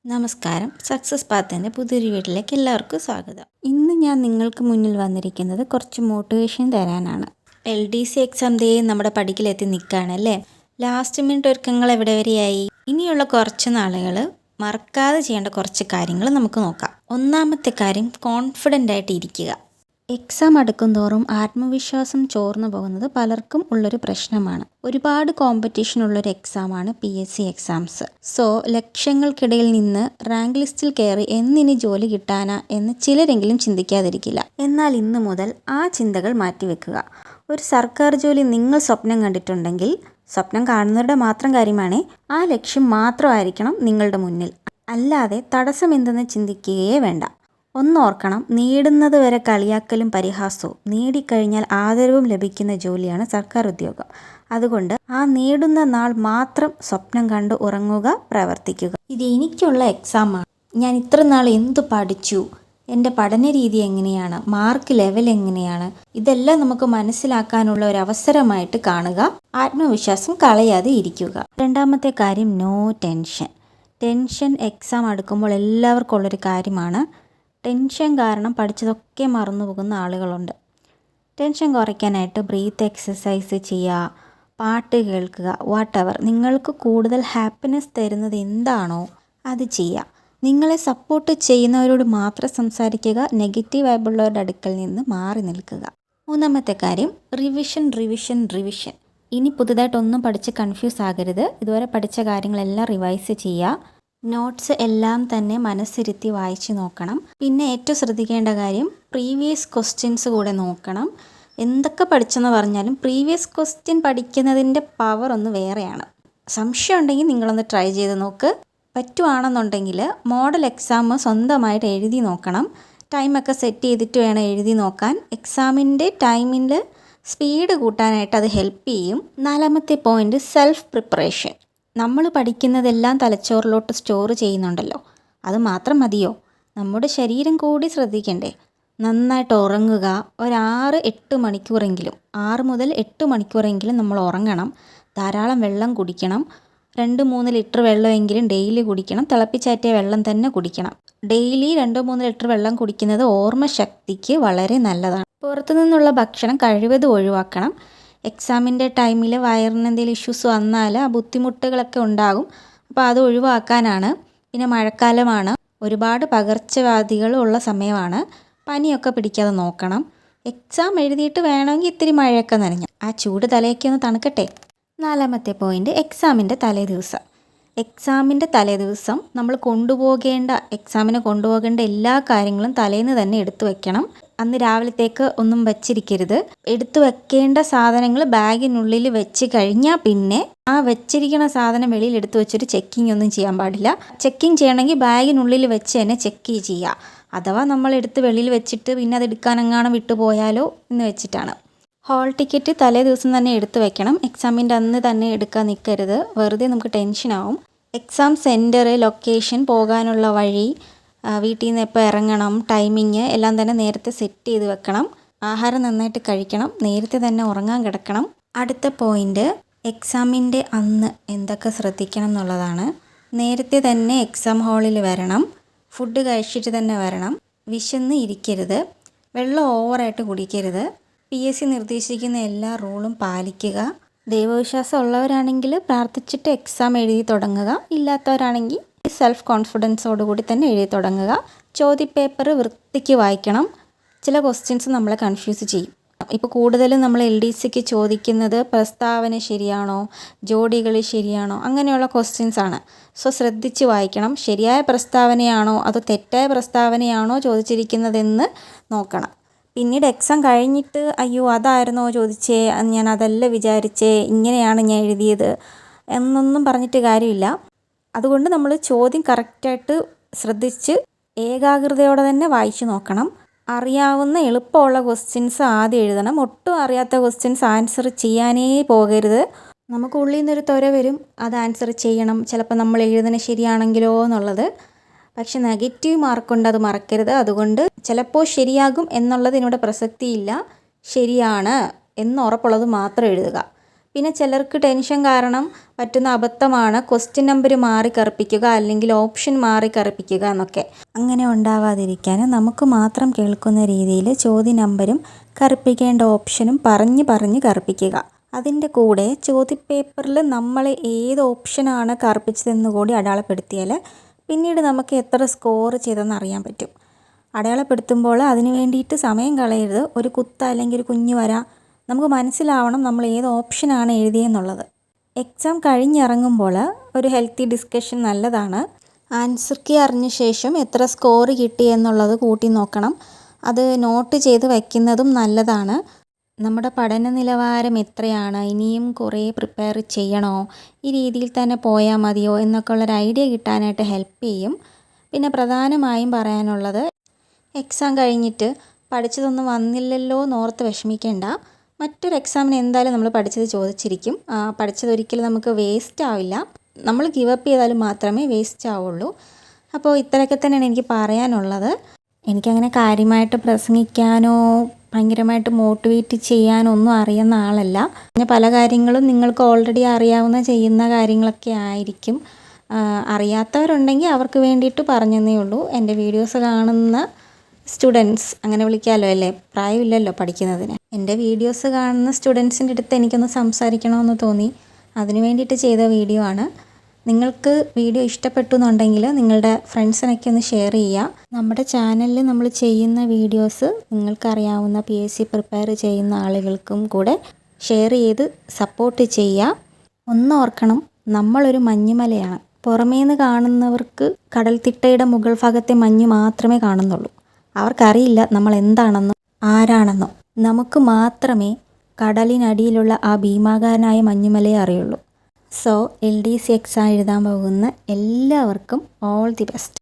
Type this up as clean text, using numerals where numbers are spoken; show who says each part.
Speaker 1: നമസ്കാരം. സക്സസ് പാത്തിൻ്റെ പുതിയൊരു വീട്ടിലേക്ക് എല്ലാവർക്കും സ്വാഗതം. ഇന്ന് ഞാൻ നിങ്ങൾക്ക് മുന്നിൽ വന്നിരിക്കുന്നത് കുറച്ച് മോട്ടിവേഷൻ തരാനാണ്. LDC എക്സാം ദേ നമ്മുടെ പടിക്കലെത്തി നിൽക്കുകയാണല്ലേ. ലാസ്റ്റ് മിനിറ്റ് ഒരുക്കങ്ങൾ എവിടെ വരെയായി? ഇനിയുള്ള കുറച്ച് നാളുകൾ മറക്കാതെ ചെയ്യേണ്ട കുറച്ച് കാര്യങ്ങൾ നമുക്ക് നോക്കാം. ഒന്നാമത്തെ കാര്യം, കോൺഫിഡൻ്റ് ആയിട്ട് ഇരിക്കുക. എക്സാം അടുക്കുംതോറും ആത്മവിശ്വാസം ചോർന്നു പോകുന്നത് പലർക്കും ഉള്ളൊരു പ്രശ്നമാണ്. ഒരുപാട് കോമ്പറ്റീഷൻ ഉള്ളൊരു എക്സാമാണ് PSC എക്സാംസ്. സോ ലക്ഷങ്ങൾക്കിടയിൽ നിന്ന് റാങ്ക് ലിസ്റ്റിൽ കയറി എന്നിനി ജോലി കിട്ടാനാ എന്ന് ചിലരെങ്കിലും ചിന്തിക്കാതിരിക്കില്ല. എന്നാൽ ഇന്ന് മുതൽ ആ ചിന്തകൾ മാറ്റിവെക്കുക. ഒരു സർക്കാർ ജോലി നിങ്ങൾ സ്വപ്നം കണ്ടിട്ടുണ്ടെങ്കിൽ, സ്വപ്നം കാണുന്നവരുടെ മാത്രം കാര്യമാണേ, ആ ലക്ഷ്യം മാത്രമായിരിക്കണം നിങ്ങളുടെ മുന്നിൽ. അല്ലാതെ തടസ്സം എന്തെന്ന് ചിന്തിക്കുകയേ വേണ്ട. ഒന്നോർക്കണം, നേടുന്നത് വരെ കളിയാക്കലും പരിഹാസവും, നേടിക്കഴിഞ്ഞാൽ ആദരവും ലഭിക്കുന്ന ജോലിയാണ് സർക്കാർ ഉദ്യോഗം. അതുകൊണ്ട് ആ നേടുന്ന നാൾ മാത്രം സ്വപ്നം കണ്ട് ഉറങ്ങുക, പ്രവർത്തിക്കുക. ഇത് എനിക്കുള്ള എക്സാമാണ്, ഞാൻ ഇത്ര നാൾ എന്തു പഠിച്ചു, എൻ്റെ പഠന രീതി എങ്ങനെയാണ്, മാർക്ക് ലെവൽ എങ്ങനെയാണ്, ഇതെല്ലാം നമുക്ക് മനസ്സിലാക്കാനുള്ള ഒരു അവസരമായിട്ട് കാണുക. ആത്മവിശ്വാസം കളയാതെ ഇരിക്കുക. രണ്ടാമത്തെ കാര്യം, നോ ടെൻഷൻ. ടെൻഷൻ എക്സാം അടുക്കുമ്പോൾ എല്ലാവർക്കും ഉള്ളൊരു കാര്യമാണ്. ടെൻഷൻ കാരണം പഠിച്ചതൊക്കെ മറന്നു പോകുന്ന ആളുകളുണ്ട്. ടെൻഷൻ കുറയ്ക്കാനായിട്ട് ബ്രീത്ത് എക്സസൈസ് ചെയ്യുക, പാട്ട് കേൾക്കുക, വാട്ടെവർ. നിങ്ങൾക്ക് കൂടുതൽ ഹാപ്പിനെസ് തരുന്നത് എന്താണോ അത് ചെയ്യുക. നിങ്ങളെ സപ്പോർട്ട് ചെയ്യുന്നവരോട് മാത്രം സംസാരിക്കുക. നെഗറ്റീവ് വൈബുള്ളവരുടെ അടുക്കൽ നിന്ന് മാറി നിൽക്കുക. മൂന്നാമത്തെ കാര്യം, റിവിഷൻ. ഇനി പുതുതായിട്ടൊന്നും പഠിച്ച് കൺഫ്യൂസ് ആകരുത്. ഇതുവരെ പഠിച്ച കാര്യങ്ങളെല്ലാം റിവൈസ് ചെയ്യുക. നോട്ട്സ് എല്ലാം തന്നെ മനസ്സിരുത്തി വായിച്ച് നോക്കണം. പിന്നെ ഏറ്റവും ശ്രദ്ധിക്കേണ്ട കാര്യം, പ്രീവിയസ് ക്വസ്റ്റ്യൻസ് കൂടെ നോക്കണം. എന്തൊക്കെ പഠിച്ചെന്ന് പറഞ്ഞാലും പ്രീവിയസ് ക്വസ്റ്റ്യൻ പഠിക്കുന്നതിൻ്റെ പവർ ഒന്ന് വേറെയാണ്. സംശയം ഉണ്ടെങ്കിൽ നിങ്ങളൊന്ന് ട്രൈ ചെയ്ത് നോക്ക്. പറ്റുവാണെന്നുണ്ടെങ്കിൽ മോഡൽ എക്സാം സ്വന്തമായിട്ട് എഴുതി നോക്കണം. ടൈമൊക്കെ സെറ്റ് ചെയ്തിട്ട് വേണം എഴുതി നോക്കാൻ. എക്സാമിൻ്റെ ടൈമിൽ സ്പീഡ് കൂട്ടാനായിട്ട് അത് ഹെൽപ്പ് ചെയ്യും. നാലാമത്തെ പോയിൻ്റ്, സെൽഫ് പ്രിപ്പറേഷൻ. നമ്മൾ പഠിക്കുന്നതെല്ലാം തലച്ചോറിലോട്ട് സ്റ്റോർ ചെയ്യുന്നുണ്ടല്ലോ, അത് മാത്രം മതിയോ? നമ്മുടെ ശരീരം കൂടി ശ്രദ്ധിക്കണ്ടേ? നന്നായിട്ട് ഉറങ്ങുക. ഒരു 6-8 മണിക്കൂറെങ്കിലും, 6 മുതൽ 8 മണിക്കൂറെങ്കിലും നമ്മൾ ഉറങ്ങണം. ധാരാളം വെള്ളം കുടിക്കണം. 2-3 ലിറ്റർ വെള്ളമെങ്കിലും ഡെയിലി കുടിക്കണം. തിളപ്പിച്ചാറ്റിയ വെള്ളം തന്നെ കുടിക്കണം. ഡെയിലി 2-3 ലിറ്റർ വെള്ളം കുടിക്കുന്നത് ഓർമ്മശക്തിക്ക് വളരെ നല്ലതാണ്. പുറത്തു നിന്നുള്ള ഭക്ഷണം കഴിവതും ഒഴിവാക്കണം. എക്സാമിൻ്റെ ടൈമിൽ വയറിന് എന്തെങ്കിലും ഇഷ്യൂസ് വന്നാൽ ആ ബുദ്ധിമുട്ടുകളൊക്കെ ഉണ്ടാകും. അപ്പോൾ അത് ഒഴിവാക്കാനാണ്. പിന്നെ മഴക്കാലമാണ്, ഒരുപാട് പകർച്ചവ്യാധികൾ ഉള്ള സമയമാണ്. പനിയൊക്കെ പിടിക്കാതെ നോക്കണം. എക്സാം എഴുതിയിട്ട് വേണമെങ്കിൽ ഇത്തിരി മഴയൊക്കെ നനഞ്ഞു ആ ചൂട് തലയൊക്കെ ഒന്ന് തണുക്കട്ടെ. നാലാമത്തെ പോയിൻ്റ്, എക്സാമിൻ്റെ തലേദിവസം നമ്മൾ എക്സാമിന് കൊണ്ടുപോകേണ്ട എല്ലാ കാര്യങ്ങളും തലേന്ന് തന്നെ എടുത്തു വെക്കണം. അന്ന് രാവിലത്തേക്ക് ഒന്നും വച്ചിരിക്കരുത്. എടുത്തു വെക്കേണ്ട സാധനങ്ങൾ ബാഗിനുള്ളിൽ വെച്ച് കഴിഞ്ഞാൽ പിന്നെ ആ വെച്ചിരിക്കുന്ന സാധനം വെളിയിൽ എടുത്തു വെച്ചൊരു ചെക്കിംഗ് ഒന്നും ചെയ്യാൻ പാടില്ല. ചെക്കിംഗ് ചെയ്യണമെങ്കിൽ ബാഗിനുള്ളിൽ വെച്ച് തന്നെ ചെക്ക് ചെയ്യുക. അഥവാ നമ്മൾ എടുത്ത് വെളിയിൽ വെച്ചിട്ട് പിന്നെ അത് എടുക്കാനെങ്ങാനും വിട്ടുപോയാലോ എന്ന് വെച്ചിട്ടാണ്. ഹാൾ ടിക്കറ്റ് തലേ ദിവസം തന്നെ എടുത്തു വെക്കണം. എക്സാമിൻ്റെ അന്ന് തന്നെ എടുക്കാൻ നിൽക്കരുത്, വെറുതെ നമുക്ക് ടെൻഷനാവും. എക്സാം സെൻറ്റർ, ലൊക്കേഷൻ, പോകാനുള്ള വഴി, വീട്ടിൽ നിന്ന് എപ്പോൾ ഇറങ്ങണം, ടൈമിങ് എല്ലാം തന്നെ നേരത്തെ സെറ്റ് ചെയ്ത് വെക്കണം. ആഹാരം നന്നായിട്ട് കഴിക്കണം. നേരത്തെ തന്നെ ഉറങ്ങാൻ കിടക്കണം. അടുത്ത പോയിൻ്റ്, എക്സാമിൻ്റെ അന്ന് എന്തൊക്കെ ശ്രദ്ധിക്കണം എന്നുള്ളതാണ്. നേരത്തെ തന്നെ എക്സാം ഹാളിൽ വരണം. ഫുഡ് കഴിച്ചിട്ട് തന്നെ വരണം. വിശന്ന് ഇരിക്കരുത്. വെള്ളം ഓവറായിട്ട് കുടിക്കരുത്. PSC നിർദ്ദേശിക്കുന്ന എല്ലാ റൂളും പാലിക്കുക. ദൈവവിശ്വാസം ഉള്ളവരാണെങ്കിൽ പ്രാർത്ഥിച്ചിട്ട് എക്സാം എഴുതി തുടങ്ങുക. ഇല്ലാത്തവരാണെങ്കിൽ സെൽഫ് കോൺഫിഡൻസോടുകൂടി തന്നെ എഴുതി തുടങ്ങുക. ചോദ്യപേപ്പർ വൃത്തിക്ക് വായിക്കണം. ചില ക്വസ്റ്റ്യൻസ് നമ്മളെ കൺഫ്യൂസ് ചെയ്യും. ഇപ്പോൾ കൂടുതലും നമ്മൾ LDCക്ക് ചോദിക്കുന്നത് പ്രസ്താവന ശരിയാണോ, ജോഡികൾ ശരിയാണോ, അങ്ങനെയുള്ള ക്വസ്റ്റ്യൻസാണ്. സോ ശ്രദ്ധിച്ച് വായിക്കണം. ശരിയായ പ്രസ്താവനയാണോ അതോ തെറ്റായ പ്രസ്താവനയാണോ ചോദിച്ചിരിക്കുന്നതെന്ന് നോക്കണം. പിന്നീട് എക്സാം കഴിഞ്ഞിട്ട് അയ്യോ അതായിരുന്നോ ചോദിച്ചേ, ഞാൻ അതല്ല വിചാരിച്ചേ, ഇങ്ങനെയാണ് ഞാൻ എഴുതിയത് എന്നൊന്നും പറഞ്ഞിട്ട് കാര്യമില്ല. അതുകൊണ്ട് നമ്മൾ ചോദ്യം കറക്റ്റായിട്ട് ശ്രദ്ധിച്ച് ഏകാഗ്രതയോടെ തന്നെ വായിച്ചു നോക്കണം. അറിയാവുന്ന എളുപ്പമുള്ള ക്വസ്റ്റ്യൻസ് ആദ്യം എഴുതണം. ഒട്ടും അറിയാത്ത ക്വസ്റ്റ്യൻസ് ആൻസർ ചെയ്യാനേ പോകരുത്. നമുക്ക് ഉള്ളിൽ നിന്നൊരു ത്വര വരും, അത് ആൻസർ ചെയ്യണം, ചിലപ്പോൾ നമ്മൾ എഴുതുന്നത് ശരിയാണെങ്കിലോ എന്നുള്ളത്. പക്ഷെ നെഗറ്റീവ് മാർക്കുണ്ട്, അത് മറക്കരുത്. അതുകൊണ്ട് ചിലപ്പോൾ ശരിയാകും എന്നുള്ളതിനോട് പ്രസക്തിയില്ല. ശരിയാണ് എന്ന് ഉറപ്പുള്ളത് മാത്രം എഴുതുക. പിന്നെ ചിലർക്ക് ടെൻഷൻ കാരണം പറ്റുന്ന അബദ്ധമാണ് ക്വസ്റ്റ്യൻ നമ്പർ മാറി കറുപ്പിക്കുക അല്ലെങ്കിൽ ഓപ്ഷൻ മാറി കറുപ്പിക്കുക എന്നൊക്കെ. അങ്ങനെ ഉണ്ടാവാതിരിക്കാൻ നമുക്ക് മാത്രം കേൾക്കുന്ന രീതിയിൽ ചോദ്യ നമ്പരും കറുപ്പിക്കേണ്ട ഓപ്ഷനും പറഞ്ഞ് കറുപ്പിക്കുക. അതിൻ്റെ കൂടെ ചോദ്യപേപ്പറിൽ നമ്മൾ ഏത് ഓപ്ഷനാണ് കറുപ്പിച്ചതെന്ന് കൂടി അടയാളപ്പെടുത്തിയാൽ പിന്നീട് നമുക്ക് എത്ര സ്കോർ ചെയ്തെന്ന് അറിയാൻ പറ്റും. അടയാളപ്പെടുത്തുമ്പോൾ അതിന് വേണ്ടിയിട്ട് സമയം കളയരുത്. ഒരു കുത്ത അല്ലെങ്കിൽ ഒരു കുഞ്ഞു വര നമുക്ക് മനസ്സിലാവണം നമ്മൾ ഏത് ഓപ്ഷനാണ് എഴുതിയെന്നുള്ളത്. എക്സാം കഴിഞ്ഞിറങ്ങുമ്പോൾ ഒരു ഹെൽത്തി ഡിസ്കഷൻ നല്ലതാണ്. ആൻസർ കീ അറിഞ്ഞ ശേഷം എത്ര സ്കോർ കിട്ടി എന്നുള്ളത് കൂട്ടി നോക്കണം. അത് നോട്ട് ചെയ്ത് വയ്ക്കുന്നതും നല്ലതാണ്. നമ്മുടെ പഠന നിലവാരം എത്രയാണ്, ഇനിയും കുറേ പ്രിപ്പയർ ചെയ്യണോ, ഈ രീതിയിൽ തന്നെ പോയാൽ മതിയോ എന്നൊക്കെ ഉള്ളൊരു ഐഡിയ കിട്ടാനായിട്ട് ഹെൽപ്പ് ചെയ്യും. പിന്നെ പ്രധാനമായും പറയാനുള്ളത്, എക്സാം കഴിഞ്ഞിട്ട് പഠിച്ചതൊന്നും വന്നില്ലല്ലോ എന്നോർത്ത് വിഷമിക്കേണ്ട. മറ്റൊരു എക്സാമിന് എന്തായാലും നമ്മൾ പഠിച്ചത് ചോദിച്ചിരിക്കും. പഠിച്ചതൊരിക്കലും നമുക്ക് വേസ്റ്റ് ആവില്ല. നമ്മൾ ഗിവ് അപ്പ് ചെയ്താലും മാത്രമേ വേസ്റ്റ് ആവുള്ളൂ. അപ്പോൾ ഇത്രയൊക്കെ തന്നെയാണ് എനിക്ക് പറയാനുള്ളത്. എനിക്കങ്ങനെ കാര്യമായിട്ട് പ്രസംഗിക്കാനോ ഭയങ്കരമായിട്ട് മോട്ടിവേറ്റ് ചെയ്യാനോ ഒന്നും അറിയുന്ന ആളല്ല. പിന്നെ പല കാര്യങ്ങളും നിങ്ങൾക്ക് ഓൾറെഡി അറിയാവുന്ന ചെയ്യുന്ന കാര്യങ്ങളൊക്കെ ആയിരിക്കും. അറിയാത്തവരുണ്ടെങ്കിൽ അവർക്ക് വേണ്ടിയിട്ട് പറഞ്ഞതേ ഉള്ളൂ. എൻ്റെ വീഡിയോസ് കാണുന്ന സ്റ്റുഡൻസ്, അങ്ങനെ വിളിക്കാമല്ലോ അല്ലേ, പ്രായമില്ലല്ലോ പഠിക്കുന്നതിന്. എൻ്റെ വീഡിയോസ് കാണുന്ന സ്റ്റുഡൻസിൻ്റെ അടുത്ത് എനിക്കൊന്ന് സംസാരിക്കണമെന്ന് തോന്നി, അതിന് വേണ്ടിയിട്ട് ചെയ്ത വീഡിയോ ആണ്. നിങ്ങൾക്ക് വീഡിയോ ഇഷ്ടപ്പെട്ടു എന്നുണ്ടെങ്കിൽ നിങ്ങളുടെ ഫ്രണ്ട്സിനൊക്കെ ഒന്ന് ഷെയർ ചെയ്യുക. നമ്മുടെ ചാനലിൽ നമ്മൾ ചെയ്യുന്ന വീഡിയോസ് നിങ്ങൾക്കറിയാവുന്ന PSC പ്രിപ്പയർ ചെയ്യുന്ന ആളുകൾക്കും കൂടെ ഷെയർ ചെയ്ത് സപ്പോർട്ട് ചെയ്യുക. ഒന്നോർക്കണം, നമ്മളൊരു മഞ്ഞുമലയാണ്. പുറമേന്ന് കാണുന്നവർക്ക് കടൽത്തിട്ടയുടെ മുകൾ ഭാഗത്തെ മഞ്ഞ് മാത്രമേ കാണുന്നുള്ളൂ. അവർക്കറിയില്ല നമ്മൾ എന്താണെന്നോ ആരാണെന്നോ. നമുക്ക് മാത്രമേ കടലിനടിയിലുള്ള ആ ഭീമാകാരനായ മഞ്ഞുമലയെ അറിയുള്ളൂ. സോ LDC എക്സാം എഴുതാൻ പോകുന്ന എല്ലാവർക്കും ഓൾ ദി ബെസ്റ്റ്.